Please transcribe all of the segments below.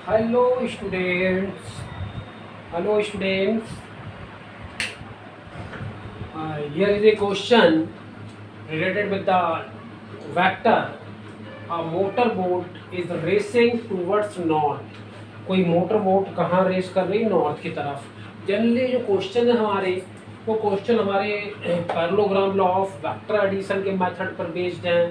Hello students. Hello students. Here is a question related with the vector. A motor boat is racing towards north. कोई motor boat कहाँ race कर रही, north की तरफ। Generally जो question है हमारे, वो क्वेश्चन हमारे parallelogram law of vector addition के मेथड पर बेस्ड हैं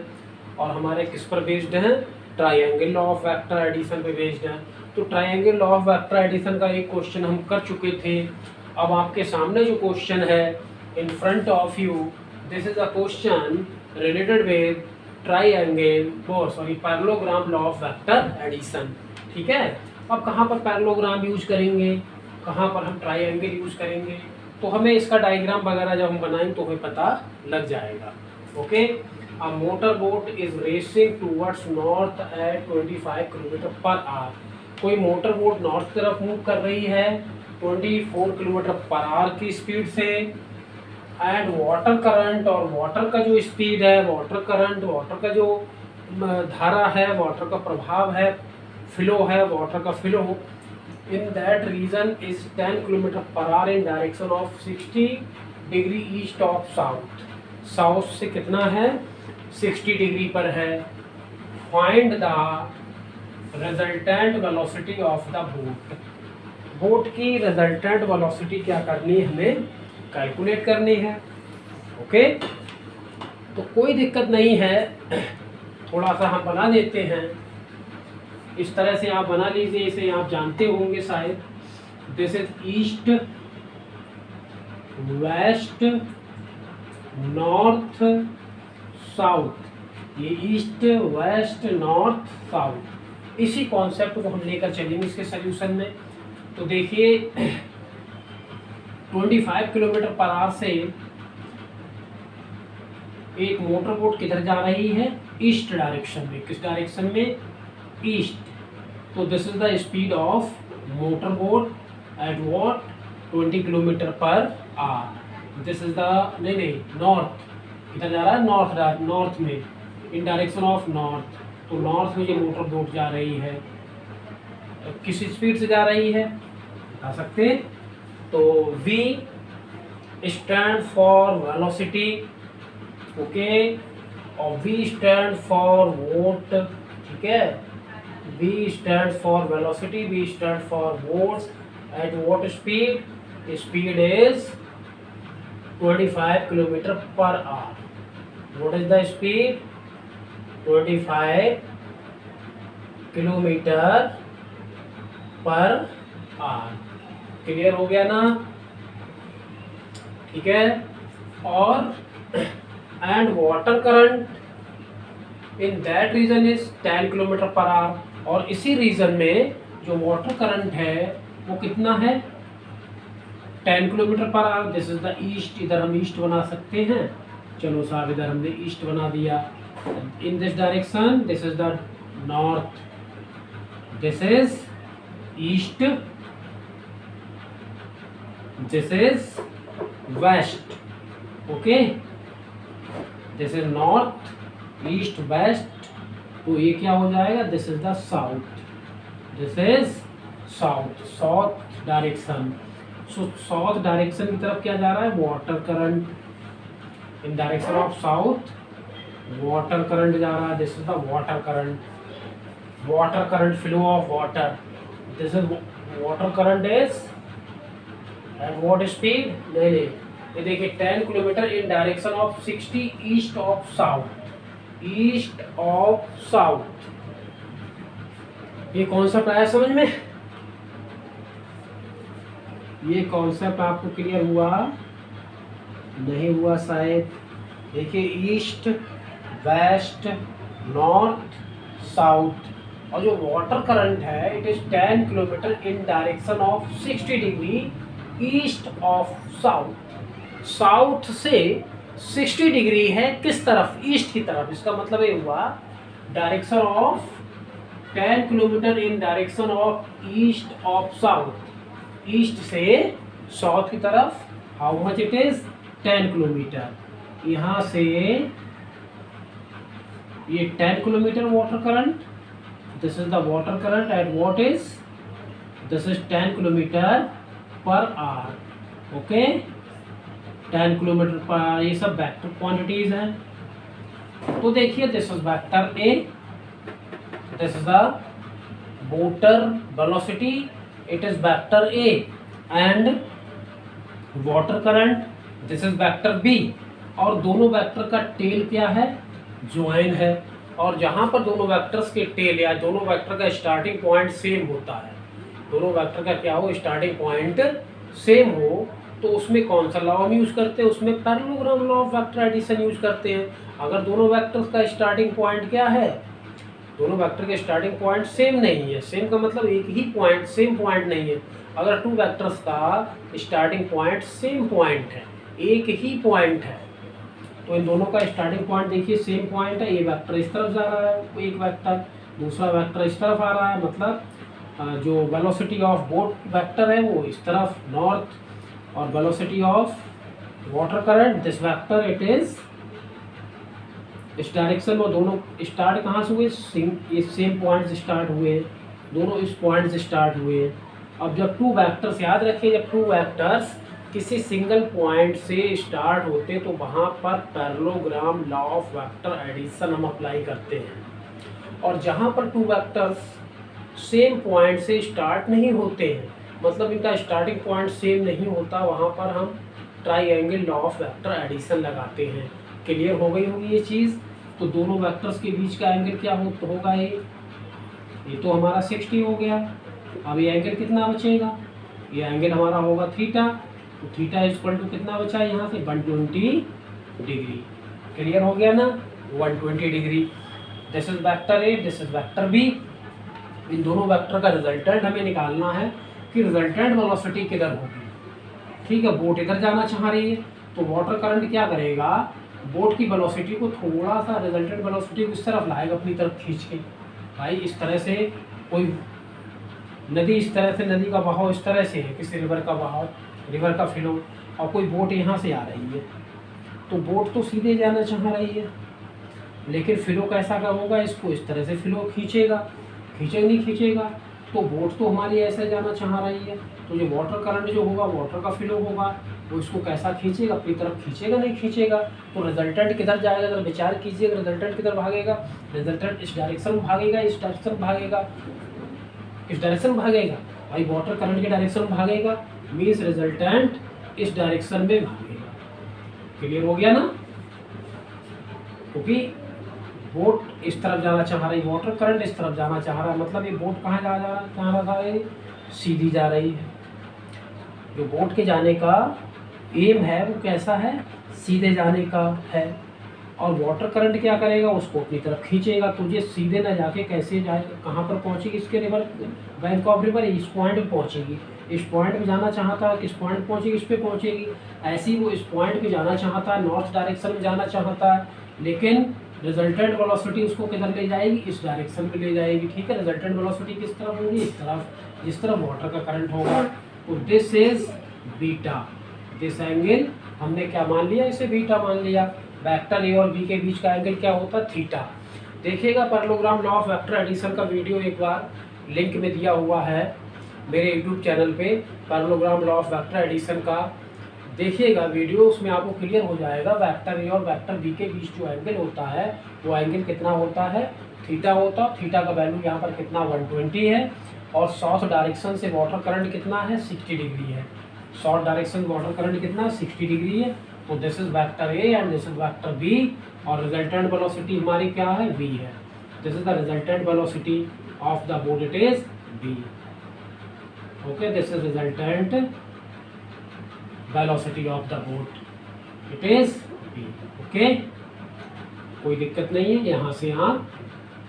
और हमारे किस पर बेस्ड हैं, triangle law of vector addition पे बेस्ड हैं। तो triangle law of vector addition का एक क्वेश्चन हम कर चुके थे। अब आपके सामने जो क्वेश्चन है in front of you, this is a question related with parallelogram law of vector addition. ठीक है, अब कहाँ पर पैरेललोग्राम यूज करेंगे, कहाँ पर हम ट्राइंगल यूज करेंगे, तो हमें इसका डायग्राम वगैरह जब हम बनाएंगे तो हमें पता लग जाएगा। Okay, a motor boat is racing towards north at 25 kilometre per hour. कोई मोटर बोट नॉर्थ की तरफ मूव कर रही है 24 किलोमीटर पर आवर की स्पीड से। एंड वाटर करंट, और वाटर का जो स्पीड है, वाटर करंट, वाटर का जो धारा है, वाटर का प्रभाव है, फ्लो है, वाटर का flow in that region is 10 kilometre per hour in direction of 60 degree east of south. South से कितना है, 60 डिग्री पर है। Find the resultant velocity of the boat. Boat की रिजल्टेंट वेलोसिटी क्या करनी है, हमें कैलकुलेट करनी है। ओके, तो कोई दिक्कत नहीं है, थोड़ा सा हम बना देते हैं। इस तरह से आप बना लीजिए, इसे आप जानते होंगे शायद। This is east west north south. ये ईस्ट वेस्ट नॉर्थ साउथ, इसी कॉन्सेप्ट को हम लेकर चलेंगे इसके सॉल्यूशन में। तो देखिए 25 किलोमीटर पर आवर से एक मोटर बोट किधर जा रही है, ईस्ट डायरेक्शन में। किस डायरेक्शन में, ईस्ट। तो this is the speed of motor boat at what, 20 kilometre per hour. This is the नहीं नॉर्थ, किधर जा रहा है, नॉर्थ में, इन डायरेक्शन ऑफ नॉर्थ। तो नॉर्थ में जो मोटर बोट जा रही है किस स्पीड से जा रही है, बता सकते हैं। तो V stand for velocity, okay, और V स्टैंड फॉर वोट। ठीक है, V stand for velocity, V stand for boat at what speed, speed is 25 kilometre per hour. What is the speed, 25 kilometre per hour. Clear हो गया ना, ठीक है। और and water current in that region is 10 kilometre per hour. और इसी reason में जो वाटर करंट है वो कितना है, 10 kilometre per hour. This is the east, इधर हम ईस्ट बना सकते हैं। चलो साहब, इधर हमने ईस्ट बना दिया। In this direction this is the north, this is east, this is west. Okay, this is north, east, west. तो ये क्या हो जाएगा, this is the south, this is south, south direction. So south direction की तरफ क्या जा रहा है, water current in direction of south, water current जा रहा है। This is the water current, water current, flow of water. This is water current is at what speed, नहीं ये देखिए 10 kilometre in direction of 60 east of south, east of south. ये concept आया समझ में, ये कॉन्सेप्ट आपको क्लियर हुआ, नहीं हुआ शायद। देखिए ईस्ट वेस्ट नॉर्थ साउथ, और जो वाटर करंट है it is 10 kilometre in direction of 60 degree east of south. South से 60 डिग्री है किस तरफ, ईस्ट की तरफ। इसका मतलब ये हुआ direction of 10 kilometre in direction of east of south. East से साउथ की तरफ how much it is, 10 kilometre. यहाँ से ये 10 kilometre water current, this is the water current at what is this is 10 kilometre per hour, okay 10 kilometre per our, ये सब vector quantities हैं। तो देखिए this is vector A, this is the water velocity, it is vector A, and water current, this is vector B। और दोनों vector का tell क्या है, ज्वाइन है। और जहाँ पर दोनों वेक्टर्स के टेल या दोनों वेक्टर का स्टार्टिंग पॉइंट सेम होता है, दोनों वेक्टर का क्या हो, स्टार्टिंग पॉइंट सेम हो, तो उसमें कौन सा लॉ हम यूज़ करते हैं, उसमें parallelogram law of vector addition use करते हैं। अगर दोनों वेक्टर्स का स्टार्टिंग पॉइंट क्या है, दोनों वेक्टर के स्टार्टिंग पॉइंट सेम नहीं है, सेम का मतलब एक ही पॉइंट, सेम पॉइंट नहीं है। अगर टू वेक्टर्स का स्टार्टिंग पॉइंट सेम पॉइंट है, एक ही पॉइंट है, तो इन दोनों का स्टार्टिंग पॉइंट देखिए सेम पॉइंट है। ये वेक्टर इस तरफ जा रहा है, एक वेक्टर, दूसरा वेक्टर इस तरफ आ रहा है, मतलब जो वेलोसिटी ऑफ बोथ वेक्टर है वो इस तरफ नॉर्थ, और velocity of water current this vector it is इस डायरेक्शन में। दोनों स्टार्ट कहाँ से हुए, सेम पॉइंट से स्टार्ट हुए, दोनों इस पॉइंट से स्टार्ट हुए। अब जब टू वेक्टर्स, याद रखिए जब टू वेक्टर्स किसी सिंगल पॉइंट से स्टार्ट होते तो वहाँ पर parallelogram law of vector addition हम अप्लाई करते हैं। और जहाँ पर टू वेक्टर्स सेम पॉइंट से स्टार्ट नहीं होते हैं, मतलब इनका स्टार्टिंग पॉइंट सेम नहीं होता, वहाँ पर हम triangle law of vector addition लगाते हैं। क्लियर हो गई होगी ये चीज़। तो दोनों वेक्टर्स के बीच का एंगल क्या होगा, ये तो हमारा 60 हो गया। अब ये एंगल कितना बचेगा, ये एंगल हमारा होगा थीटा, तो थीटा इक्वल टू कितना बचा है यहाँ से 120 डिग्री। क्लियर हो गया ना, 120 degree. This is vector A, this is vector B. इन दोनों वेक्टर का रिजल्टेंट हमें निकालना है कि रिजल्टेंट वेलोसिटी किधर होगी। ठीक है, बोट इधर जाना चाह रही है, तो वाटर करंट क्या करेगा, बोट की वेलोसिटी को थोड़ा सा रिजल्टेंट वेलोसिटी को इस तरफ लाएगा, अपनी तरफ खींच के। भाई इस तरह से कोई नदी, इस तरह से नदी का बहाव इस तरह से है, किसी रिवर का बहाव, रिवर का फ्लो, और कोई बोट यहाँ से आ रही है, तो बोट तो सीधे जाना चाह रही है, लेकिन फ्लो कैसा का होगा, इसको इस तरह से फ्लो खींचेगा, नहीं खींचेगा, तो बोट तो हमारी ऐसे जाना चाह रही है, तो जो वाटर करंट जो होगा, वाटर का फ्लो होगा, वो इसको कैसा खींचेगा, अपनी तरफ खींचेगा, नहीं खींचेगा। तो रिजल्टेंट किधर जाएगा, अगर विचार कीजिएगा रिजल्टेंट किधर भागेगा, रिजल्टेंट इस डायरेक्शन में भागेगा, इस डायरेक्शन में भागेगा, इस डायरेक्शन में भागेगा। भाई वाटर करंट के डायरेक्शन में भागेगा, मीन्स रिजल्टेंट इस डायरेक्शन में भागेगा। क्लियर हो गया ना, क्योंकि बोट इस तरफ जाना चाह रही है, वाटर करंट इस तरफ जाना चाह रहा है, मतलब ये बोट कहाँ जा रहा है, सीधी जा रही है। जो बोट के जाने का एम है वो कैसा है, सीधे जाने का है। और वाटर करंट क्या करेगा, उसको अपनी तरफ खींचेगा, तो ये सीधे ना जाके कैसे जाए, कहाँ पर पहुँचेगी, इसके रिवर बैंक ऑफ रिवर इस पॉइंट पे पहुँचेगी, इस पॉइंट पे जाना चाहता है, किस पॉइंट पे पहुँचेगी, इस पे पहुँचेगी। ऐसे ही वो इस पॉइंट पे जाना चाहता है, नॉर्थ डायरेक्शन में जाना चाहता है, लेकिन रिजल्टेंट वेलोसिटी उसको किधर ले जाएगी, इस डायरेक्शन में ले जाएगी। ठीक है, रिजल्टेंट वेलोसिटी किस तरफ होगी, इस तरफ, जिस तरफ वाटर का करंट होगा। तो this is beta, this angle हमने क्या मान लिया, इसे बीटा मान लिया। वेक्टर ए और बी के बीच का एंगल क्या होता है, थीटा। देखिएगा parallelogram law of vector addition का वीडियो एक बार लिंक में दिया हुआ है मेरे यूट्यूब चैनल पे, parallelogram law of vector addition का देखिएगा वीडियो, उसमें आपको क्लियर हो जाएगा वेक्टर ए और वेक्टर बी के बीच जो एंगल होता है वो एंगल कितना होता है, थीटा होता है। थीटा का वैल्यू यहाँ पर कितना 120 है, और साउथ डायरेक्शन से वाटर करंट कितना है, 60 डिग्री है। साउथ डायरेक्शन वाटर करंट कितना 60 डिग्री है। तो this is vector A and this is vector B, और रिजल्टेंट वेलोसिटी हमारी क्या है, v है। This is the resultant velocity of the boat, it is v। Okay, this is resultant velocity of the boat, it is v। Okay, कोई दिक्कत नहीं है। यहाँ से आप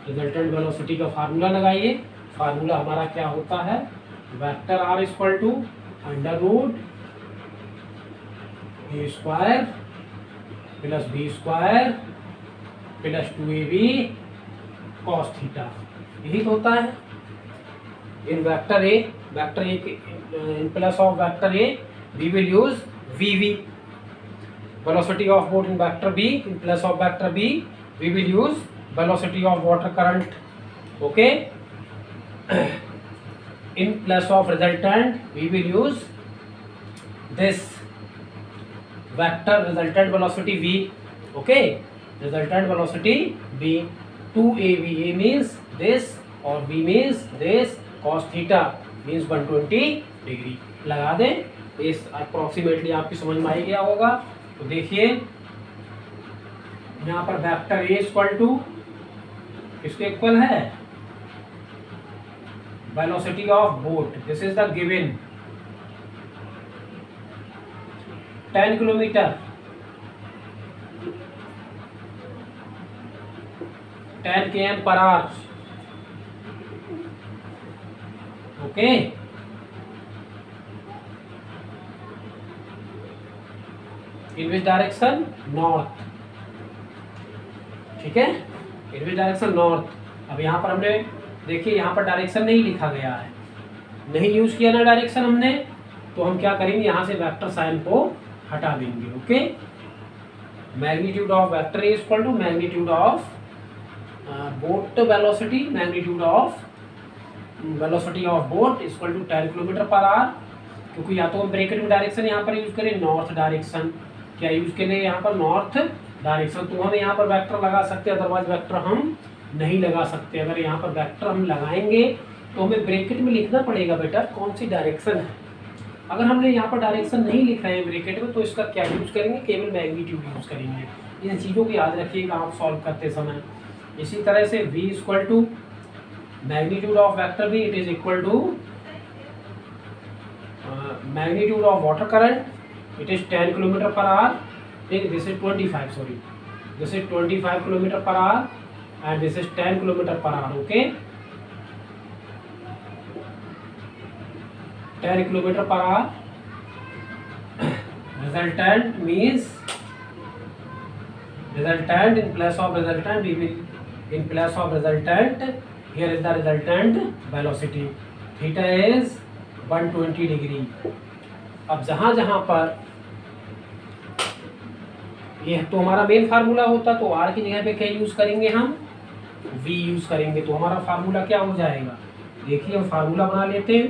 रिजल्टेंट वेलोसिटी का फार्मूला लगाइए। फार्मूला हमारा क्या होता है, vector r equal to under root A square plus B square plus 2ab cos theta, यही तो होता है। In vector A in plus of vector A we will use vv, velocity of boat in vector b in place of vector b we will use velocity of water current. Okay, in place of resultant we will use this vector resultant velocity v. Okay, resultant velocity v. 2ab, a means this और v means this, cos theta means 120 degree लगा दें. इस approximately आपकी समझ में आ ही गया होगा. तो देखिए यहाँ पर वेक्टर a इक्वल टू किसके इक्वल है, velocity of boat. This is the given 10 kilometre 10 km per hour. Okay, in which direction, north. ठीक है, इन विच डायरेक्शन, नॉर्थ. अब यहाँ पर हमने देखिए यहाँ पर डायरेक्शन नहीं लिखा गया है, नहीं यूज किया ना डायरेक्शन हमने, तो हम क्या करेंगे यहाँ से वेक्टर साइन को हटा देंगे. Okay, magnitude of vector is equal to magnitude of boat velocity, magnitude of velocity of boat equal to 10 kilometre per hour. क्योंकि या तो हम ब्रैकेट में डायरेक्शन यहाँ पर यूज करें नॉर्थ डायरेक्शन, क्या यूज करें यहाँ पर नॉर्थ डायरेक्शन, तो हम यहाँ पर वेक्टर लगा सकते हैं, अदरवाइज वेक्टर हम नहीं लगा सकते. अगर यहाँ पर वेक्टर हम लगाएंगे तो हमें ब्रैकेट में लिखना पड़ेगा बेटा कौन सी डायरेक्शन है. अगर हमने यहाँ पर डायरेक्शन नहीं लिखा है ब्रैकेट में तो इसका क्या यूज करेंगे, केवल मैग्नीट्यूड यूज करेंगे. इन चीज़ों को याद रखिएगा आप सॉल्व करते समय. इसी तरह से v equal to magnitude of vector v, it is equal to magnitude of water current, it is 10 kilometre per hour. This is 25, sorry, this is 25 kilometre per hour and this is 10 kilometre per hour. Okay, 10 kilometre per hour. Resultant means resultant, in place of resultant we will, in place of resultant here is the resultant velocity, theta is 120 degree. अब जहाँ जहाँ पर ये तो हमारा main formula होता, तो r की जगह पे क्या यूज करेंगे, हम v यूज करेंगे. तो हमारा फार्मूला क्या हो जाएगा, देखिए हम फार्मूला बना लेते हैं.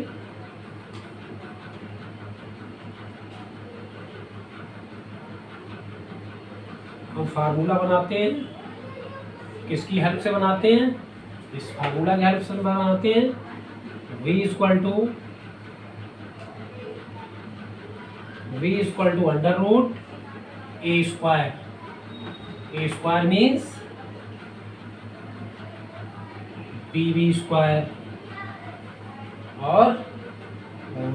हम फार्मूला बनाते हैं, किसकी हेल्प से बनाते हैं, इस फार्मूला की हेल्प से बनाते हैं. v equal to under root A square. A square means bv square और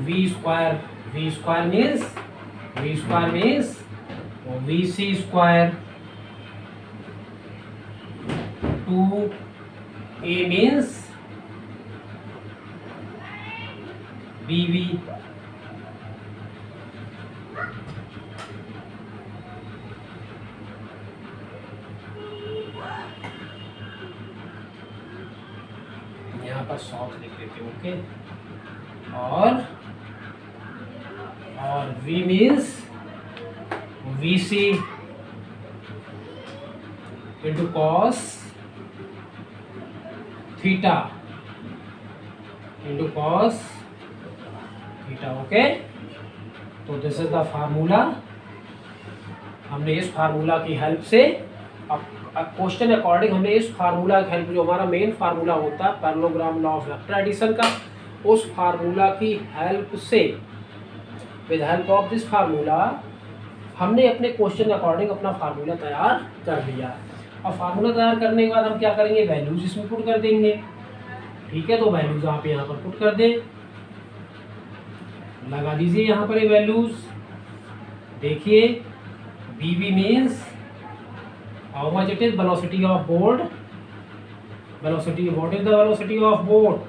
v square. v square means vc square. 2a means bv. यहाँ पर साउथ लिख देते हैं. ओके, और v means vc into cos theta into cos theta. Okay, तो this is the formula. हमने इस फार्मूला की हेल्प से, अब क्वेश्चन अकॉर्डिंग हमने इस फार्मूला की हेल्प, जो हमारा मेन फार्मूला होता है parallelogram law of vector addition का, उस फार्मूला की हेल्प से, with help of this formula हमने अपने क्वेश्चन अकॉर्डिंग अपना फार्मूला तैयार कर लिया. और फार्मूला तैयार करने के बाद हम क्या करेंगे, वैल्यूज इसमें पुट कर देंगे. ठीक है, तो वैल्यूज आप यहाँ पर पुट कर दें, लगा दीजिए यहाँ पर ये वैल्यूज. देखिए bv means how much it is, velocity of boat. Velocity, what is the velocity of boat,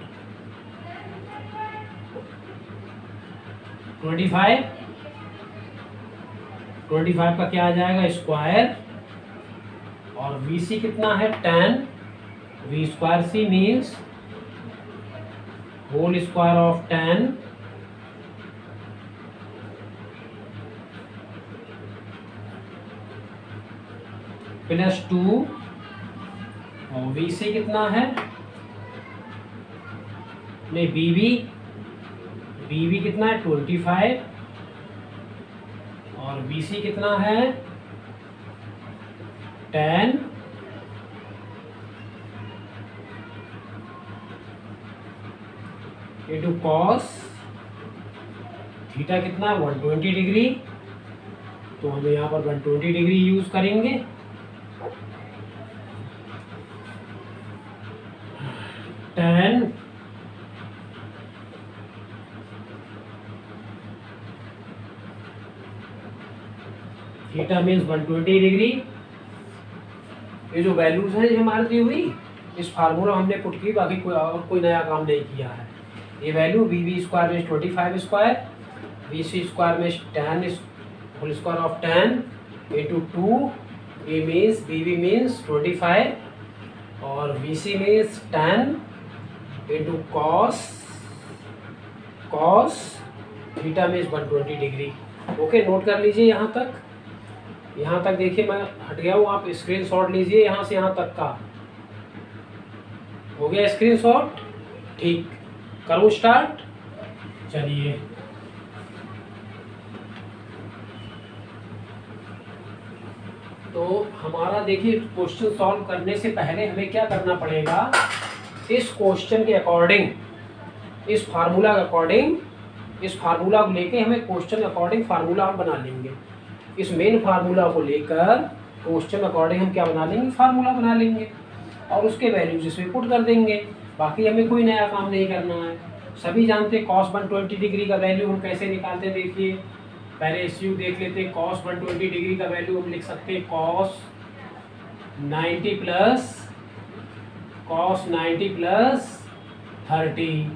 25. 25 का क्या आ जाएगा, स्क्वायर. और vc कितना है, 10. v square c means whole square of 10 plus 2. और vc कितना है, नहीं bv BB कितना है 25 और BC कितना है 10 इंटू कॉस थीटा कितना है 120 डिग्री, तो हम यहाँ पर 120 डिग्री यूज करेंगे। Tan theta means 120 degree. ये जो वैल्यूज हैं ये हमारे दी हुई, इस फार्मूला हमने पुट की, बाकी कोई नया काम नहीं किया है। ये वैल्यू BB स्क्वायर में 25 स्क्वायर, BC स्क्वायर में 10 होल स्क्वायर ऑफ 10 इंटू 2, ये मीन्स BB मीन्स 25 और BC means 10 into cos theta means 120 degree. Okay, note कर लीजिए यहाँ तक देखिए मैं हट गया हूँ, आप स्क्रीनशॉट लीजिए यहाँ से यहाँ तक का। हो गया स्क्रीनशॉट? ठीक, करूँ स्टार्ट? चलिए, तो हमारा देखिए क्वेश्चन सॉल्व करने से पहले हमें क्या करना पड़ेगा, इस क्वेश्चन के अकॉर्डिंग, इस फार्मूला के अकॉर्डिंग, इस फार्मूला को लेके हमें क्वेश्चन के अकॉर्डिंग फार्मूला हम बना लेंगे। इस मेन फार्मूला को लेकर क्वेश्चन अकॉर्डिंग हम क्या बना लेंगे, फार्मूला बना लेंगे और उसके वैल्यूज इसमें पुट कर देंगे। बाकी हमें कोई नया काम नहीं करना है। सभी जानते हैं कॉस 120 डिग्री का वैल्यू हम कैसे निकालते हैं। देखिए पहले एसयू देख लेते हैं। कॉस 120 डिग्री का वैल्यू हम लिख सकते हैं कॉस 90 प्लस 30।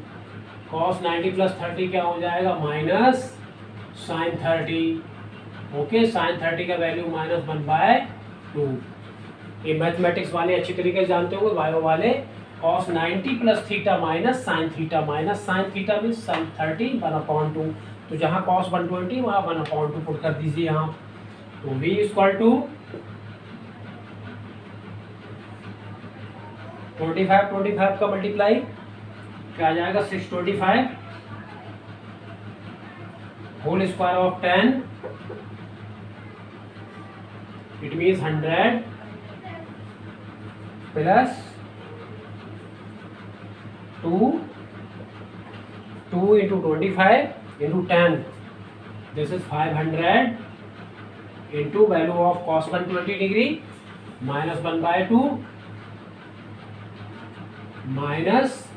कॉस 90 प्लस 30 क्या हो जाएगा, माइनस साइन 30। ओके, साइन 30 का वैल्यू -1/2। ये मैथमेटिक्स वाले अच्छी तरीके से जानते होंगे, बायो वाले। cos 90 plus theta minus sine theta mean sine 30 1/2। तो जहाँ cos 120 वहाँ 1/2 पुट कर दीजिए यहाँ। तो v इक्वल टू 25 का मल्टीप्लाई क्या आ जाएगा, 625 whole square of 10, it means 100 plus 2 into 25 into 10, this is 500 into value of cos 120 degree -1/2 minus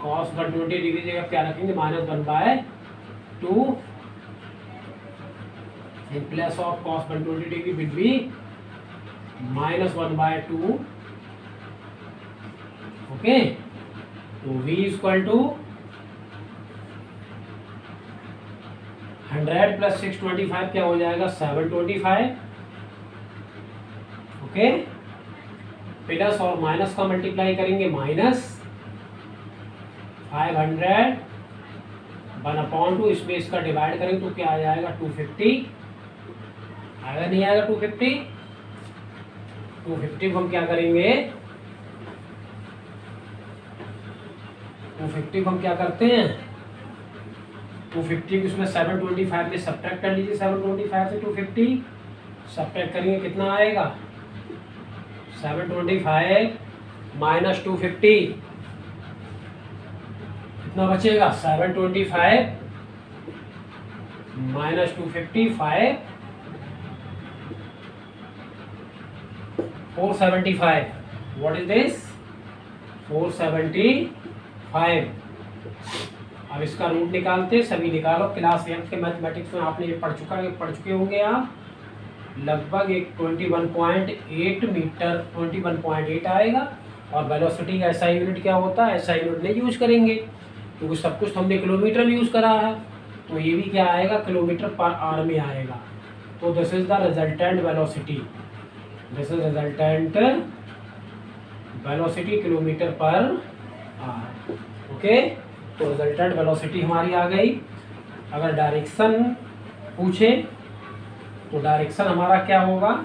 cos 120 degree जगह क्या रखेंगे, -1/2 and plus of cos 120 degree will be -1/2। Okay, तो v इक्वल टू 100 प्लस 625 क्या हो जाएगा, 725। ओके, प्लस और minus का multiply करेंगे, माइनस 500 1/2, इसमें इसका डिवाइड करेंगे तो क्या आ जाएगा, 250 आएगा, नहीं आएगा 250 को हम क्या करेंगे, 250 को हम क्या करते हैं, 250 को इसमें 725 में सब्ट्रैक्ट कर लीजिए। 725 से 250 सब्ट्रैक्ट करेंगे कितना आएगा, 725 माइनस 250 कितना बचेगा, 725 माइनस 250 475। What is this, 475। अब इसका रूट निकालते, सभी निकालो। क्लास 8 के मैथमेटिक्स में आपने ये पढ़ चुके होंगे आप। लगभग एक 21.8 मीटर 21.8 आएगा। और वेलोसिटी का ऐसा यूनिट क्या होता है, ऐसा यूनिट नहीं यूज करेंगे क्योंकि सब कुछ हमने किलोमीटर में यूज करा है। तो ये भी क्या आएगा, किलोमीटर पर आवर में आएगा। तो this is the resultant velocity, this is resultant velocity kilometre per hour. Okay, तो रिजल्टेंट वेलोसिटी हमारी आ गई। अगर डायरेक्शन पूछे तो डायरेक्शन हमारा क्या होगा,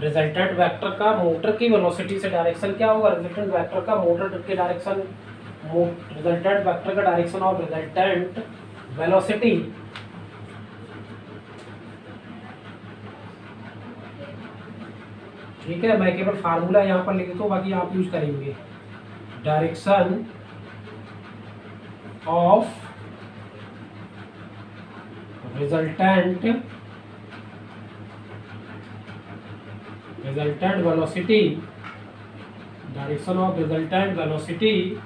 रिजल्टेंट वेक्टर का मोटर की वेलोसिटी से डायरेक्शन क्या होगा, रिजल्टेंट वेक्टर का मोटर के डायरेक्शन रिजल्टेंट वेक्टर का डायरेक्शन ऑफ रिजल्टेंट वेलोसिटी ठीक है, मैं केवल फार्मूला यहाँ पर लिख देता हूँ, बाकी आप यूज करेंगे। Direction of resultant velocity, direction of resultant velocity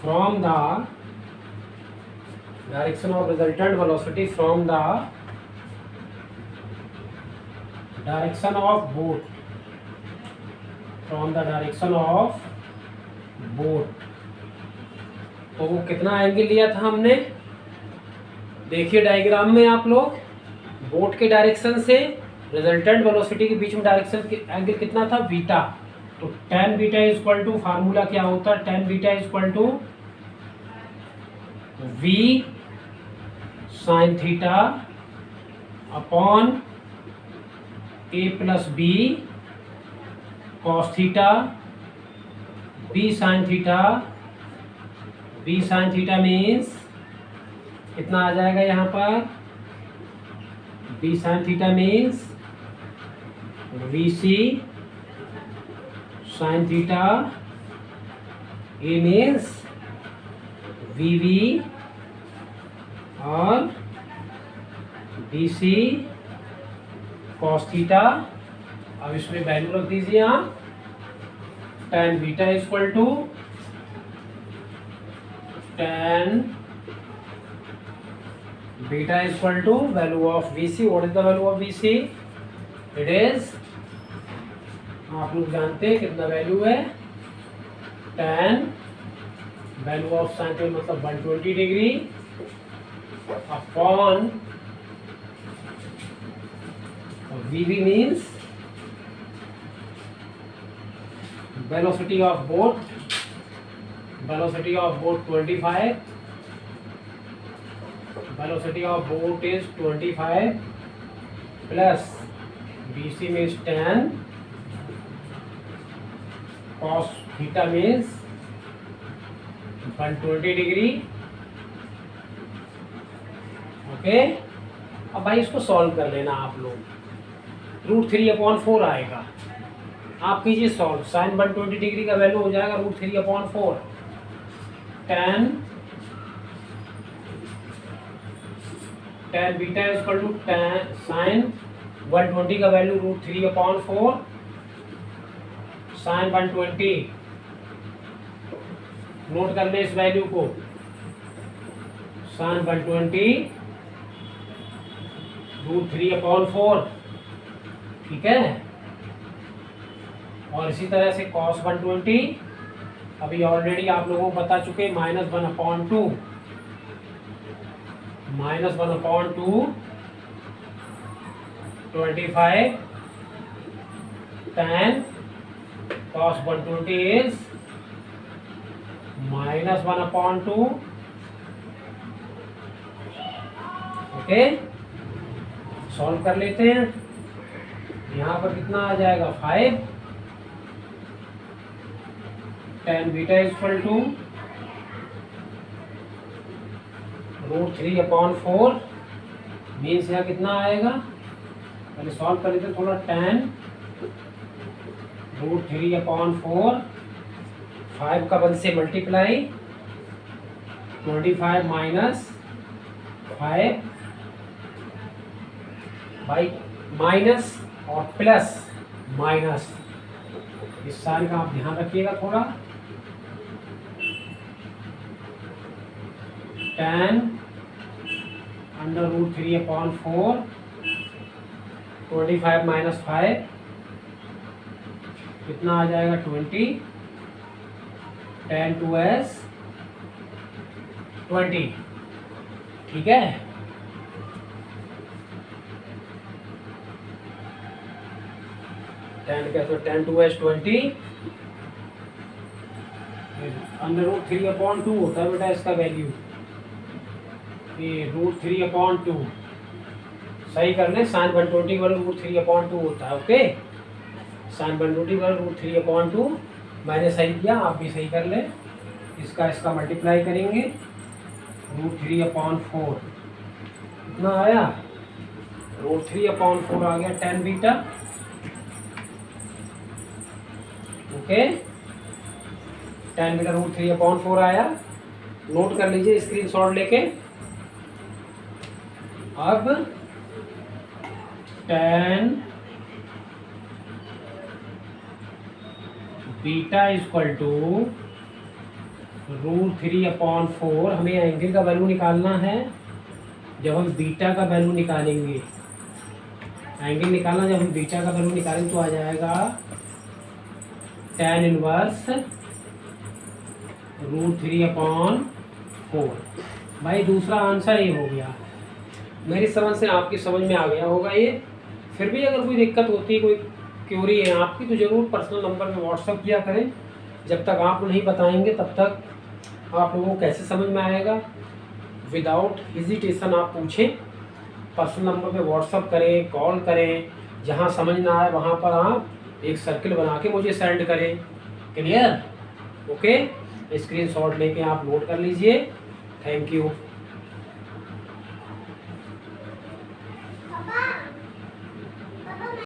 from the direction of resultant velocity from the direction of boat, from the direction of boat। तो वो कितना एंगल लिया था हमने, देखिए डायग्राम में आप लोग, बोट के डायरेक्शन से रिजल्टेंट वेलोसिटी के बीच में डायरेक्शन एंगल कितना था, बीटा। तो tan beta is equal to, formula क्या होता है, tan beta is equal to v sin theta upon a plus b cos theta, b sin theta means कितना आ जाएगा यहाँ पर, b sin theta means vc sin theta, a means vv और bc cos theta. अब इसमें value रख दीजिए आप, tan beta is equal to tan beta is equal to value of bc। What is the value of bc, it is, आप लोग जानते हैं कितना वैल्यू है, tan value of sine theta मतलब 120 degree upon V V means velocity of boat, 25, velocity of boat is 25 plus BC means 10 cos theta means 120 degree. Okay, अब भाई इसको सॉल्व कर लेना आप लोग, √3/4 आएगा, आप कीजिए सॉल्व। साइन 120 डिग्री का वैल्यू हो जाएगा √3/4, tan beta is equal to sine 120 का वैल्यू √3/4 साइन 120, नोट कर ले इस वैल्यू को, साइन 120 √3/4, ठीक है। और इसी तरह से cos 120 अभी ऑलरेडी आप लोगों को बता चुके, -1/2, -1/2 25 tan cos 120 is -1/2। Okay, solve कर लेते हैं। यहाँ पर कितना आ जाएगा 5, tan beta is equal to √3/4 means यहाँ कितना आएगा, पहले सॉल्व कर लेते हैं थोड़ा। tan √3/4, 5 का 1 से मल्टीप्लाई, 25 माइनस 5 बाई माइनस और प्लस माइनस, इस सारे का आप ध्यान रखिएगा थोड़ा। tan √3/4, 25 माइनस 5 कितना आ जाएगा 20, tan 2s 20, ठीक है। tan 2s 20 √3/2 होता है बेटा इसका वैल्यू, ये √3/2 सही कर ले, साइन 120 वाला √3/2 होता है। ओके, साइन बनरूटी पर √3/2 मैंने सही किया, आप भी सही कर लें। इसका मल्टीप्लाई करेंगे, √3/4 कितना आया, √3/4 आ गया tan beta. Okay, tan beta √3/4 आया। नोट कर लीजिए स्क्रीनशॉट लेके। अब tan बीटा इक्वल टू √3/4, हमें एंगल का वैल्यू निकालना है। जब हम बीटा का वैल्यू निकालेंगे, एंगल निकालना, जब हम बीटा का वैल्यू निकालेंगे तो आ जाएगा tan इनवर्स √3/4। भाई दूसरा आंसर ये हो गया। मेरी समझ से आपकी समझ में आ गया होगा ये। फिर भी अगर कोई दिक्कत होती है, कोई क्यूरी है आपकी, तो ज़रूर पर्सनल नंबर पे व्हाट्सअप किया करें। जब तक आप नहीं बताएंगे तब तक आप लोगों को कैसे समझ में आएगा। विदाउट हेजिटेशन आप पूछें, पर्सनल नंबर पे व्हाट्सअप करें, कॉल करें। जहाँ समझ ना आए वहाँ पर आप एक सर्किल बना के मुझे सेंड करें। क्लियर? ओके, स्क्रीनशॉट लेके आप नोट कर लीजिए। Thank you.